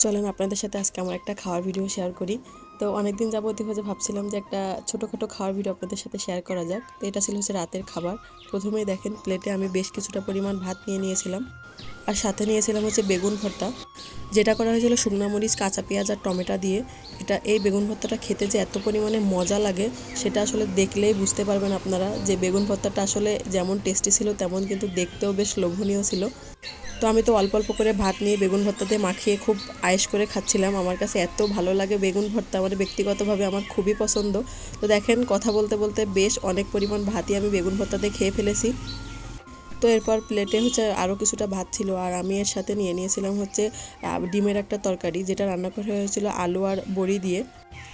চলেন আপনাদের সাথে আজকে আমার একটা খাওয়ার ভিডিও শেয়ার করি। তো অনেকদিন যাবতীয় হচ্ছে ভাবছিলাম যে একটা ছোটোখাটো খাওয়ার ভিডিও আপনাদের সাথে শেয়ার করা যাক। তো এটা ছিল হচ্ছে রাতের খাবার। প্রথমেই দেখেন প্লেটে আমি বেশ কিছুটা পরিমাণ ভাত নিয়েছিলাম, আর সাথে নিয়েছিলাম হচ্ছে বেগুন ভর্তা, যেটা করা হয়েছিল শুকনো মরিচ, কাঁচা পেঁয়াজ আর টমেটো দিয়ে। এই বেগুন ভর্তাটা খেতে যে এত পরিমাণে মজা লাগে সেটা আসলে দেখলেই বুঝতে পারবেন আপনারা, যে বেগুন ভর্তাটা আসলে যেমন টেস্টি ছিল তেমন কিন্তু দেখতেও বেশ লোভনীয় ছিল। তো আমি তো অল্প অল্প করে ভাত নিয়ে বেগুন ভর্তাতে মাখিয়ে খুব আয়েশ করে খাচ্ছিলাম। আমার কাছে এত ভালো লাগে বেগুন ভর্তা, মানে ব্যক্তিগতভাবে আমার খুবই পছন্দ। তো দেখেন কথা বলতে বলতে বেশ অনেক পরিমাণ ভাতই আমি বেগুন ভর্তাতে খেয়ে ফেলেছি। তো এরপর প্লেটে হচ্ছে আরও কিছুটা ভাত ছিল, আর আমি এর সাথে নিয়েছিলাম হচ্ছে ডিমের একটা তরকারি, যেটা রান্না করা হয়েছিল আলু আর বড়ি দিয়ে।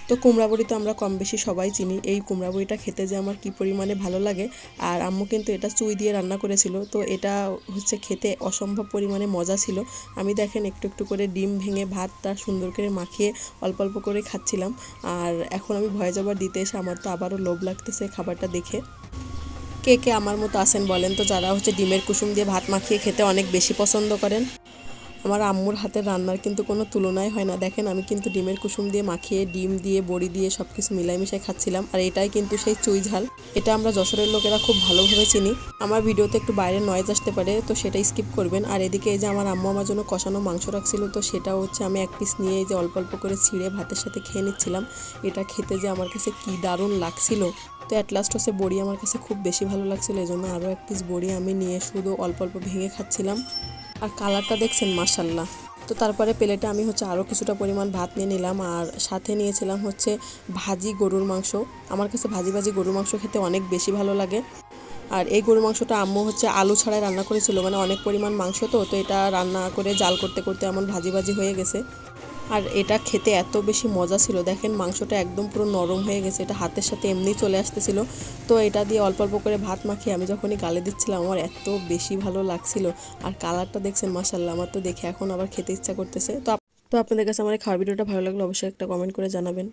তো কুমড়া বড়ি তো আমরা কম বেশি সবাই চিনি, এই কুমড়া বড়িটা খেতে যে আমার কী পরিমাণে ভালো লাগে। আর আম্মু কিন্তু এটা চুই দিয়ে রান্না করেছিল, তো এটা হচ্ছে খেতে অসম্ভব পরিমাণে মজা ছিল। আমি দেখেন একটু একটু করে ডিম ভেঙে ভাতটা সুন্দর করে মাখিয়ে অল্প অল্প করে খাচ্ছিলাম। আর এখন আমি ভয়েস ওভার দিতে এসে আমার তো আবারও লোভ লাগতেছে খাবারটা দেখে। কে কে আমার মতো আছেন বলেন তো, যারা হচ্ছে ডিমের কুসুম দিয়ে ভাত মাখিয়ে খেতে অনেক বেশি পছন্দ করেন। আমার আম্মুর হাতের রান্নার কিন্তু কোনো তুলনাই হয় না। দেখেন আমি কিন্তু ডিমের কুসুম দিয়ে মাখিয়ে ডিম দিয়ে বড়ি দিয়ে সব কিছু মিলাই মিশাই খাচ্ছিলাম, আর এটাই কিন্তু সেই চুই ঝাল। এটা আমরা যশোরের লোকেরা খুব ভালোভাবে চিনি। আমার ভিডিওতে একটু বাইরের নয়েজ আসতে পারে, তো সেটা স্কিপ করবেন। আর এদিকে এই যে আমার আম্মু আমার জন্য কষানো মাংস রাখছিল, তো সেটা হচ্ছে আমি এক পিস নিয়ে এই যে অল্প অল্প করে ছিঁড়ে ভাতের সাথে খেয়ে নিচ্ছিলাম। এটা খেতে যে আমার কাছে কি দারুণ লাগছিল। তো অ্যাট লাস্ট হচ্ছে বড়ি আমার কাছে খুব বেশি ভালো লাগছিলো, এই জন্য আরও এক পিস বড়ি আমি নিয়ে শুধু অল্প অল্প ভেঙে খাচ্ছিলাম। আর কালারটা দেখছেন মাশাল্লাহ। তো তারপরে প্লেটে আমি হচ্ছে আরও কিছুটা পরিমাণ ভাত নিয়ে নিলাম, আর সাথে নিয়েছিলাম হচ্ছে ভাজি গরুর মাংস। আমার কাছে ভাজি ভাজি গরুর মাংস খেতে অনেক বেশি ভালো লাগে। আর এই গরুর মাংসটা আম্মু হচ্ছে আলু ছাড়াই রান্না করেছিল, মানে অনেক পরিমাণ মাংস, তো এটা রান্না করে জাল করতে করতে এমন ভাজি ভাজি হয়ে গেছে। আর এটা খেতে এত বেশি মজা ছিল, দেখেন মাংসটা একদম পুরো নরম হয়ে গেছে, এটা হাতের সাথে এমনি চলে আসতেছিল। তো এটা দিয়ে অল্প অল্প করে ভাত মাখিয়ে আমি যখনই গালে দিচ্ছিলাম আমার এত বেশি ভালো লাগছিল। আর কালারটা দেখছেন মাশাল্লাহ, আমার তো দেখে এখন আবার খেতে ইচ্ছা করতেছে। তো আপনাদের কাছে আমার এই খাওয়ার ভিডিওটা ভালো লাগলো অবশ্যই একটা কমেন্ট করে জানাবেন।